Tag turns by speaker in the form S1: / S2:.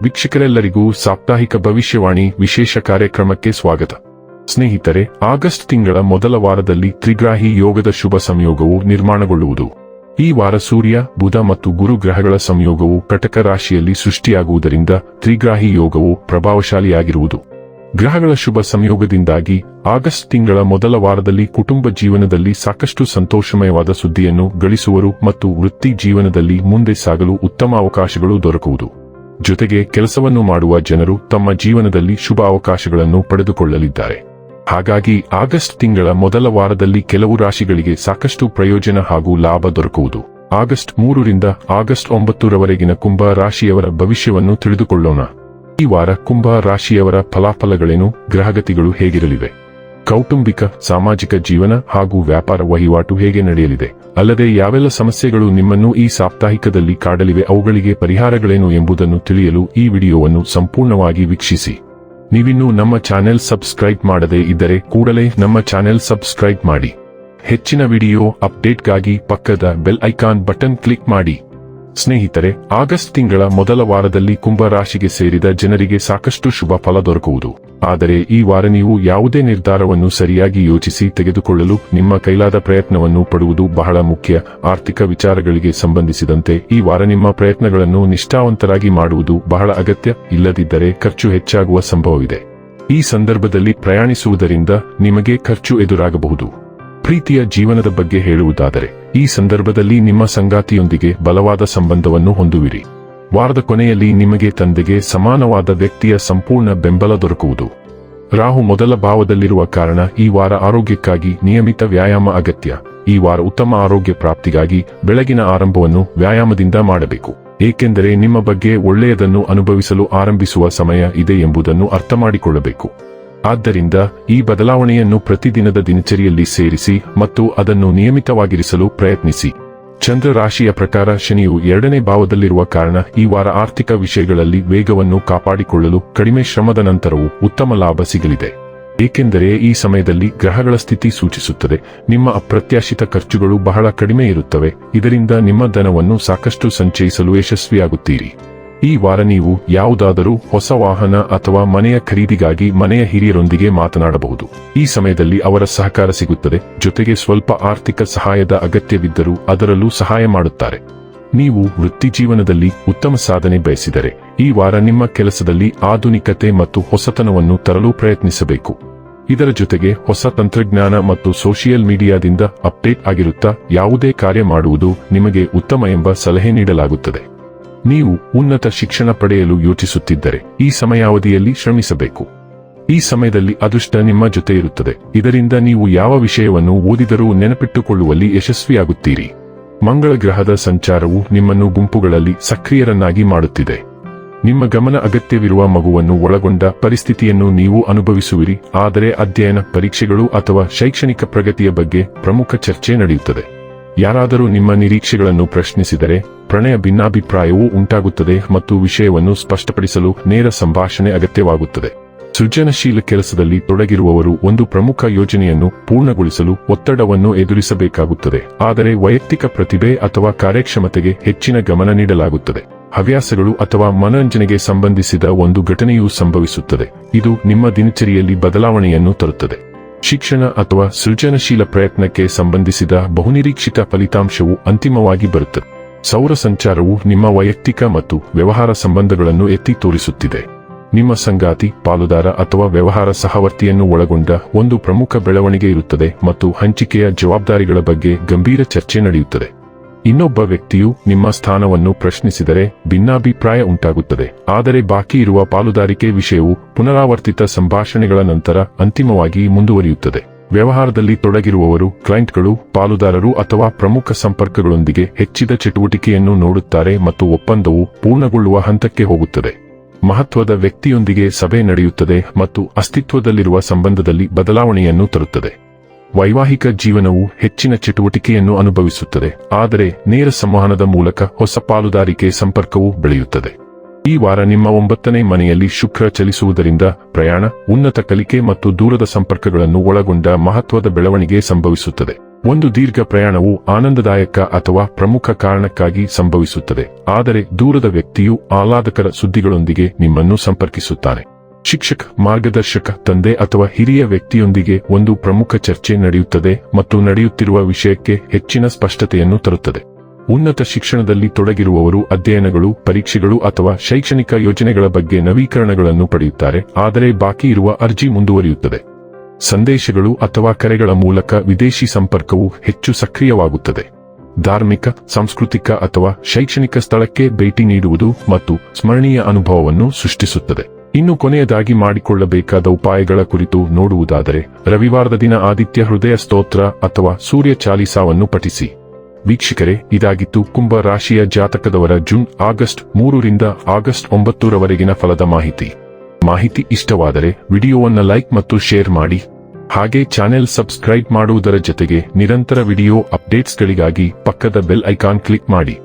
S1: ವೀಕ್ಷಕರೆಲ್ಲರಿಗೂ ಸಾಪ್ತಾಹಿಕ ಭವಿಷ್ಯವಾಣಿ ವಿಶೇಷ ಕಾರ್ಯಕ್ರಮಕ್ಕೆ ಸ್ವಾಗತ. ಸ್ನೇಹಿತರೆ, ಆಗಸ್ಟ್ ತಿಂಗಳ ಮೊದಲ ವಾರದಲ್ಲಿ ತ್ರಿಗ್ರಾಹಿ ಯೋಗದ ಶುಭ ಸಂಯೋಗವು ನಿರ್ಮಾಣಗೊಳ್ಳುವುದು. ಈ ವಾರ ಸೂರ್ಯ, ಬುಧ ಮತ್ತು ಗುರು ಗ್ರಹಗಳ ಸಂಯೋಗವು ಕಟಕ ರಾಶಿಯಲ್ಲಿ ಸೃಷ್ಟಿಯಾಗುವುದರಿಂದ ತ್ರಿಗ್ರಾಹಿ ಯೋಗವು ಪ್ರಭಾವಶಾಲಿಯಾಗಿರುವುದು. ಗ್ರಹಗಳ ಶುಭ ಸಂಯೋಗದಿಂದಾಗಿ ಆಗಸ್ಟ್ ತಿಂಗಳ ಮೊದಲ ವಾರದಲ್ಲಿ ಕುಟುಂಬ ಜೀವನದಲ್ಲಿ ಸಾಕಷ್ಟು ಸಂತೋಷಮಯವಾದ ಸುದ್ದಿಯನ್ನು ಗಳಿಸುವರು ಮತ್ತು ವೃತ್ತಿ ಜೀವನದಲ್ಲಿ ಮುಂದೆ ಸಾಗಲು ಉತ್ತಮ ಅವಕಾಶಗಳು ದೊರಕುವುದು. ಜೊತೆಗೆ ಕೆಲಸವನ್ನು ಮಾಡುವ ಜನರು ತಮ್ಮ ಜೀವನದಲ್ಲಿ ಶುಭ ಅವಕಾಶಗಳನ್ನು ಪಡೆದುಕೊಳ್ಳಲಿದ್ದಾರೆ. ಹಾಗಾಗಿ ಆಗಸ್ಟ್ ತಿಂಗಳ ಮೊದಲ ವಾರದಲ್ಲಿ ಕೆಲವು ರಾಶಿಗಳಿಗೆ ಸಾಕಷ್ಟು ಪ್ರಯೋಜನ ಹಾಗೂ ಲಾಭ ದೊರಕುವುದು. ಆಗಸ್ಟ್ 3 ರಿಂದ ಆಗಸ್ಟ್ 9 ರವರೆಗಿನ ಕುಂಭ ರಾಶಿಯವರ ಭವಿಷ್ಯವನ್ನು ತಿಳಿದುಕೊಳ್ಳೋಣ. ಈ ವಾರ ಕುಂಭ ರಾಶಿಯವರ ಫಲಾಫಲಗಳೇನು, ಗ್ರಹಗತಿಗಳು ಹೇಗಿರಲಿವೆ, ಕೌಟುಂಬಿಕ, ಸಾಮಾಜಿಕ ಜೀವನ ಹಾಗೂ ವ್ಯಾಪಾರ ವಹಿವಾಟು ಹೇಗೆ ನಡೆಯಲಿದೆ, ಅಲ್ಲದೆ ಯಾವೆಲ್ಲ ಸಮಸ್ಯೆಗಳು ನಿಮ್ಮನ್ನು ಈ ಸಾಪ್ತಾಹಿಕದಲ್ಲಿ ಕಾಡಲಿವೆ, ಅವುಗಳಿಗೆ ಪರಿಹಾರಗಳೇನು ಎಂಬುದನ್ನು ತಿಳಿಯಲು ಈ ವಿಡಿಯೋವನ್ನು ಸಂಪೂರ್ಣವಾಗಿ ವೀಕ್ಷಿಸಿ. ನೀವಿನ್ನೂ ನಮ್ಮ ಚಾನೆಲ್ ಸಬ್ಸ್ಕ್ರೈಬ್ ಮಾಡದೇ ಇದ್ದರೆ ಕೂಡಲೇ ನಮ್ಮ ಚಾನೆಲ್ ಸಬ್ಸ್ಕ್ರೈಬ್ ಮಾಡಿ. ಹೆಚ್ಚಿನ ವಿಡಿಯೋ ಅಪ್ಡೇಟ್ಗಾಗಿ ಪಕ್ಕದ ಬೆಲ್ ಐಕಾನ್ ಬಟನ್ ಕ್ಲಿಕ್ ಮಾಡಿ. ಸ್ನೇಹಿತರೆ, ಆಗಸ್ಟ್ ತಿಂಗಳ ಮೊದಲ ವಾರದಲ್ಲಿ ಕುಂಭ ರಾಶಿಗೆ ಸೇರಿದ ಜನರಿಗೆ ಸಾಕಷ್ಟು ಶುಭ ಫಲ ದೊರಕುವುದು. ಆದರೆ ಈ ವಾರ ನೀವು ಯಾವುದೇ ನಿರ್ಧಾರವನ್ನು ಸರಿಯಾಗಿ ಯೋಚಿಸಿ ತೆಗೆದುಕೊಳ್ಳಲು ನಿಮ್ಮ ಕೈಲಾದ ಪ್ರಯತ್ನವನ್ನು ಪಡುವುದು ಬಹಳ ಮುಖ್ಯ. ಆರ್ಥಿಕ ವಿಚಾರಗಳಿಗೆ ಸಂಬಂಧಿಸಿದಂತೆ ಈ ವಾರ ನಿಮ್ಮ ಪ್ರಯತ್ನಗಳನ್ನು ನಿಷ್ಠಾವಂತರಾಗಿ ಮಾಡುವುದು ಬಹಳ ಅಗತ್ಯ. ಇಲ್ಲದಿದ್ದರೆ ಖರ್ಚು ಹೆಚ್ಚಾಗುವ ಸಂಭವವಿದೆ. ಈ ಸಂದರ್ಭದಲ್ಲಿ ಪ್ರಯಾಣಿಸುವುದರಿಂದ ನಿಮಗೆ ಖರ್ಚು ಎದುರಾಗಬಹುದು. ಪ್ರೀತಿಯ ಜೀವನದ ಬಗ್ಗೆ ಹೇಳುವುದಾದರೆ, ಈ ಸಂದರ್ಭದಲ್ಲಿ ನಿಮ್ಮ ಸಂಗಾತಿಯೊಂದಿಗೆ ಬಲವಾದ ಸಂಬಂಧವನ್ನು ಹೊಂದುವಿರಿ. ವಾರದ ಕೊನೆಯಲ್ಲಿ ನಿಮಗೆ ತಂದೆಗೆ ಸಮಾನವಾದ ವ್ಯಕ್ತಿಯ ಸಂಪೂರ್ಣ ಬೆಂಬಲ ದೊರಕುವುದು. ರಾಹು ಮೊದಲ ಭಾವದಲ್ಲಿರುವ ಕಾರಣ ಈ ವಾರ ಆರೋಗ್ಯಕ್ಕಾಗಿ ನಿಯಮಿತ ವ್ಯಾಯಾಮ ಅಗತ್ಯ. ಈ ವಾರ ಉತ್ತಮ ಆರೋಗ್ಯ ಪ್ರಾಪ್ತಿಗಾಗಿ ಬೆಳಗಿನ ಆರಂಭವನ್ನು ವ್ಯಾಯಾಮದಿಂದ ಮಾಡಬೇಕು. ಏಕೆಂದರೆ ನಿಮ್ಮ ಬಗ್ಗೆ ಒಳ್ಳೆಯದನ್ನು ಅನುಭವಿಸಲು ಆರಂಭಿಸುವ ಸಮಯ ಇದೆ ಎಂಬುದನ್ನು ಅರ್ಥಮಾಡಿಕೊಳ್ಳಬೇಕು. ಆದ್ದರಿಂದ ಈ ಬದಲಾವಣೆಯನ್ನು ಪ್ರತಿದಿನದ ದಿನಚರಿಯಲ್ಲಿ ಸೇರಿಸಿ ಮತ್ತು ಅದನ್ನು ನಿಯಮಿತವಾಗಿರಿಸಲು ಪ್ರಯತ್ನಿಸಿ. ಚಂದ್ರ ರಾಶಿಯ ಪ್ರಕಾರ ಶನಿಯು 2ನೇ ಭಾವದಲ್ಲಿರುವ ಕಾರಣ ಈ ವಾರ ಆರ್ಥಿಕ ವಿಷಯಗಳಲ್ಲಿ ವೇಗವನ್ನು ಕಾಪಾಡಿಕೊಳ್ಳಲು ಕಡಿಮೆ ಶ್ರಮದ ನಂತರವೂ ಉತ್ತಮ ಲಾಭ ಸಿಗಲಿದೆ. ಏಕೆಂದರೆ ಈ ಸಮಯದಲ್ಲಿ ಗ್ರಹಗಳ ಸ್ಥಿತಿ ಸೂಚಿಸುತ್ತದೆ ನಿಮ್ಮ ಅಪ್ರತ್ಯಾಶಿತ ಖರ್ಚುಗಳು ಬಹಳ ಕಡಿಮೆ ಇರುತ್ತವೆ. ಇದರಿಂದ ನಿಮ್ಮ ಧನವನ್ನು ಸಾಕಷ್ಟು ಸಂಚಯಿಸಲು ಯಶಸ್ವಿಯಾಗುತ್ತೀರಿ. ಈ ವಾರ ನೀವು ಯಾವುದಾದರೂ ಹೊಸ ವಾಹನ ಅಥವಾ ಮನೆಯ ಖರೀದಿಗಾಗಿ ಮನೆಯ ಹಿರಿಯರೊಂದಿಗೆ ಮಾತನಾಡಬಹುದು. ಈ ಸಮಯದಲ್ಲಿ ಅವರ ಸಹಕಾರ ಸಿಗುತ್ತದೆ. ಜೊತೆಗೆ ಸ್ವಲ್ಪ ಆರ್ಥಿಕ ಸಹಾಯದ ಅಗತ್ಯವಿದ್ದರೂ ಅದರಲ್ಲೂ ಸಹಾಯ ಮಾಡುತ್ತಾರೆ. ನೀವು ವೃತ್ತಿ ಜೀವನದಲ್ಲಿ ಉತ್ತಮ ಸಾಧನೆ ಬಯಸಿದರೆ ಈ ವಾರ ನಿಮ್ಮ ಕೆಲಸದಲ್ಲಿ ಆಧುನಿಕತೆ ಮತ್ತು ಹೊಸತನವನ್ನು ತರಲು ಪ್ರಯತ್ನಿಸಬೇಕು. ಇದರ ಜೊತೆಗೆ ಹೊಸ ತಂತ್ರಜ್ಞಾನ ಮತ್ತು ಸೋಷಿಯಲ್ ಮೀಡಿಯಾದಿಂದ ಅಪ್ಡೇಟ್ ಆಗಿರುತ್ತಾ ಯಾವುದೇ ಕಾರ್ಯ ಮಾಡುವುದು ನಿಮಗೆ ಉತ್ತಮ ಎಂಬ ಸಲಹೆ ನೀಡಲಾಗುತ್ತದೆ. ನೀವು ಉನ್ನತ ಶಿಕ್ಷಣ ಪಡೆಯಲು ಯೋಚಿಸುತ್ತಿದ್ದರೆ ಈ ಸಮಯಾವಧಿಯಲ್ಲಿ ಶ್ರಮಿಸಬೇಕು. ಈ ಸಮಯದಲ್ಲಿ ಅದೃಷ್ಟ ನಿಮ್ಮ ಜೊತೆ ಇರುತ್ತದೆ. ಇದರಿಂದ ನೀವು ಯಾವ ವಿಷಯವನ್ನು ಓದಿದರೂ ನೆನಪಿಟ್ಟುಕೊಳ್ಳುವಲ್ಲಿ ಯಶಸ್ವಿಯಾಗುತ್ತೀರಿ. ಮಂಗಳ ಗ್ರಹದ ಸಂಚಾರವು ನಿಮ್ಮನ್ನು ಗುಂಪುಗಳಲ್ಲಿ ಸಕ್ರಿಯರನ್ನಾಗಿ ಮಾಡುತ್ತಿದೆ. ನಿಮ್ಮ ಗಮನ ಅಗತ್ಯವಿರುವ ಮಗುವನ್ನು ಒಳಗೊಂಡ ಪರಿಸ್ಥಿತಿಯನ್ನು ನೀವು ಅನುಭವಿಸುವಿರಿ. ಆದರೆ ಅಧ್ಯಯನ, ಪರೀಕ್ಷೆಗಳು ಅಥವಾ ಶೈಕ್ಷಣಿಕ ಪ್ರಗತಿಯ ಬಗ್ಗೆ ಪ್ರಮುಖ ಚರ್ಚೆ ನಡೆಯುತ್ತದೆ. ಯಾರಾದರೂ ನಿಮ್ಮ ನಿರೀಕ್ಷೆಗಳನ್ನು ಪ್ರಶ್ನಿಸಿದರೆ ಪ್ರಣಯ ಭಿನ್ನಾಭಿಪ್ರಾಯವೂ ಉಂಟಾಗುತ್ತದೆ ಮತ್ತು ವಿಷಯವನ್ನು ಸ್ಪಷ್ಟಪಡಿಸಲು ನೇರ ಸಂಭಾಷಣೆ ಅಗತ್ಯವಾಗುತ್ತದೆ. ಸೃಜನಶೀಲ ಕೆಲಸದಲ್ಲಿ ತೊಡಗಿರುವವರು ಒಂದು ಪ್ರಮುಖ ಯೋಜನೆಯನ್ನು ಪೂರ್ಣಗೊಳಿಸಲು ಒತ್ತಡವನ್ನು ಎದುರಿಸಬೇಕಾಗುತ್ತದೆ. ಆದರೆ ವೈಯಕ್ತಿಕ ಪ್ರತಿಭೆ ಅಥವಾ ಕಾರ್ಯಕ್ಷಮತೆಗೆ ಹೆಚ್ಚಿನ ಗಮನ ನೀಡಲಾಗುತ್ತದೆ. ಹವ್ಯಾಸಗಳು ಅಥವಾ ಮನರಂಜನೆಗೆ ಸಂಬಂಧಿಸಿದ ಒಂದು ಘಟನೆಯೂ ಸಂಭವಿಸುತ್ತದೆ. ಇದು ನಿಮ್ಮ ದಿನಚರಿಯಲ್ಲಿ ಬದಲಾವಣೆಯನ್ನು ತರುತ್ತದೆ. ಶಿಕ್ಷಣ ಅಥವಾ ಸೃಜನಶೀಲ ಪ್ರಯತ್ನಕ್ಕೆ ಸಂಬಂಧಿಸಿದ ಬಹುನಿರೀಕ್ಷಿತ ಫಲಿತಾಂಶವು ಅಂತಿಮವಾಗಿ ಬರುತ್ತದೆ. ಸೌರ ಸಂಚಾರವು ನಿಮ್ಮ ವೈಯಕ್ತಿಕ ಮತ್ತು ವ್ಯವಹಾರ ಸಂಬಂಧಗಳನ್ನು ಎತ್ತಿ ತೋರಿಸುತ್ತಿದೆ. ನಿಮ್ಮ ಸಂಗಾತಿ, ಪಾಲುದಾರ ಅಥವಾ ವ್ಯವಹಾರ ಸಹವರ್ತಿಯನ್ನು ಒಳಗೊಂಡ ಒಂದು ಪ್ರಮುಖ ಬೆಳವಣಿಗೆ ಇರುತ್ತದೆ ಮತ್ತು ಹಂಚಿಕೆಯ ಜವಾಬ್ದಾರಿಗಳ ಬಗ್ಗೆ ಗಂಭೀರ ಚರ್ಚೆ ನಡೆಯುತ್ತದೆ. ಇನ್ನೊಬ್ಬ ವ್ಯಕ್ತಿಯು ನಿಮ್ಮ ಸ್ಥಾನವನ್ನು ಪ್ರಶ್ನಿಸಿದರೆ ಭಿನ್ನಾಭಿಪ್ರಾಯ ಉಂಟಾಗುತ್ತದೆ. ಆದರೆ ಬಾಕಿ ಇರುವ ಪಾಲುದಾರಿಕೆ ವಿಷಯವು ಪುನರಾವರ್ತಿತ ಸಂಭಾಷಣೆಗಳ ನಂತರ ಅಂತಿಮವಾಗಿ ಮುಂದುವರಿಯುತ್ತದೆ. ವ್ಯವಹಾರದಲ್ಲಿ ತೊಡಗಿರುವವರು ಕ್ಲೈಂಟ್ಗಳು, ಪಾಲುದಾರರು ಅಥವಾ ಪ್ರಮುಖ ಸಂಪರ್ಕಗಳೊಂದಿಗೆ ಹೆಚ್ಚಿದ ಚಟುವಟಿಕೆಯನ್ನು ನೋಡುತ್ತಾರೆ ಮತ್ತು ಒಪ್ಪಂದವು ಪೂರ್ಣಗೊಳ್ಳುವ ಹಂತಕ್ಕೆ ಹೋಗುತ್ತದೆ. ಮಹತ್ವದ ವ್ಯಕ್ತಿಯೊಂದಿಗೆ ಸಭೆ ನಡೆಯುತ್ತದೆ ಮತ್ತು ಅಸ್ತಿತ್ವದಲ್ಲಿರುವ ಸಂಬಂಧದಲ್ಲಿ ಬದಲಾವಣೆಯನ್ನು ತರುತ್ತದೆ. ವೈವಾಹಿಕ ಜೀವನವು ಹೆಚ್ಚಿನ ಚಟುವಟಿಕೆಯನ್ನು ಅನುಭವಿಸುತ್ತದೆ. ಆದರೆ ನೇರ ಸಂವಹನದ ಮೂಲಕ ಹೊಸ ಪಾಲುದಾರಿಕೆ ಸಂಪರ್ಕವು ಬೆಳೆಯುತ್ತದೆ. ಈ ವಾರ ನಿಮ್ಮ 9ನೇ ಮನೆಯಲ್ಲಿ ಶುಕ್ರ ಚಲಿಸುವುದರಿಂದ ಪ್ರಯಾಣ, ಉನ್ನತ ಕಲಿಕೆ ಮತ್ತು ದೂರದ ಸಂಪರ್ಕಗಳನ್ನು ಒಳಗೊಂಡ ಮಹತ್ವದ ಬೆಳವಣಿಗೆ ಸಂಭವಿಸುತ್ತದೆ. ಒಂದು ದೀರ್ಘ ಪ್ರಯಾಣವು ಆನಂದದಾಯಕ ಅಥವಾ ಪ್ರಮುಖ ಕಾರಣಕ್ಕಾಗಿ ಸಂಭವಿಸುತ್ತದೆ, ಆದರೆ ದೂರದ ವ್ಯಕ್ತಿಯು ಆಹ್ಲಾದಕರ ಸುದ್ದಿಗಳೊಂದಿಗೆ ನಿಮ್ಮನ್ನು ಸಂಪರ್ಕಿಸುತ್ತಾನೆ. ಶಿಕ್ಷಕ, ಮಾರ್ಗದರ್ಶಕ, ತಂದೆ ಅಥವಾ ಹಿರಿಯ ವ್ಯಕ್ತಿಯೊಂದಿಗೆ ಒಂದು ಪ್ರಮುಖ ಚರ್ಚೆ ನಡೆಯುತ್ತದೆ ಮತ್ತು ನಡೆಯುತ್ತಿರುವ ವಿಷಯಕ್ಕೆ ಹೆಚ್ಚಿನ ಸ್ಪಷ್ಟತೆಯನ್ನು ತರುತ್ತದೆ. ಉನ್ನತ ಶಿಕ್ಷಣದಲ್ಲಿ ತೊಡಗಿರುವವರು ಅಧ್ಯಯನಗಳು, ಪರೀಕ್ಷೆಗಳು ಅಥವಾ ಶೈಕ್ಷಣಿಕ ಯೋಜನೆಗಳ ಬಗ್ಗೆ ನವೀಕರಣಗಳನ್ನು ಪಡೆಯುತ್ತಾರೆ, ಆದರೆ ಬಾಕಿ ಇರುವ ಅರ್ಜಿ ಮುಂದುವರಿಯುತ್ತದೆ. ಸಂದೇಶಗಳು ಅಥವಾ ಕರೆಗಳ ಮೂಲಕ ವಿದೇಶಿ ಸಂಪರ್ಕವು ಹೆಚ್ಚು ಸಕ್ರಿಯವಾಗುತ್ತದೆ. ಧಾರ್ಮಿಕ, ಸಾಂಸ್ಕೃತಿಕ ಅಥವಾ ಶೈಕ್ಷಣಿಕ ಸ್ಥಳಕ್ಕೆ ಭೇಟಿ ನೀಡುವುದು ಮತ್ತು ಸ್ಮರಣೀಯ ಅನುಭವವನ್ನು ಸೃಷ್ಟಿಸುತ್ತದೆ. ಇನ್ನು ಕೊನೆಯದಾಗಿ ಮಾಡಿಕೊಳ್ಳಬೇಕಾದ ಉಪಾಯಗಳ ಕುರಿತು ನೋಡುವುದಾದರೆ, ರವಿವಾರದ ದಿನ ಆದಿತ್ಯ ಹೃದಯ ಸ್ತೋತ್ರ ಅಥವಾ ಸೂರ್ಯ ಚಾಲಿಸಾವನ್ನು ಪಠಿಸಿ. ವೀಕ್ಷಕರೇ, ಇದಾಗಿತ್ತು ಕುಂಭ ರಾಶಿಯ ಜಾತಕದವರ ಜೂನ್ ಆಗಸ್ಟ್ 3 ರಿಂದ ಆಗಸ್ಟ್ 9 ರವರೆಗಿನ ಫಲದ ಮಾಹಿತಿ ಇಷ್ಟವಾದರೆ ವಿಡಿಯೋವನ್ನು ಲೈಕ್ ಮತ್ತು ಶೇರ್ ಮಾಡಿ. ಹಾಗೆ ಚಾನೆಲ್ ಸಬ್ಸ್ಕ್ರೈಬ್ ಮಾಡುವುದರ ಜೊತೆಗೆ ನಿರಂತರ ವಿಡಿಯೋ ಅಪ್ಡೇಟ್ಸ್ಗಳಿಗಾಗಿ ಪಕ್ಕದ ಬೆಲ್ ಐಕಾನ್ ಕ್ಲಿಕ್ ಮಾಡಿ.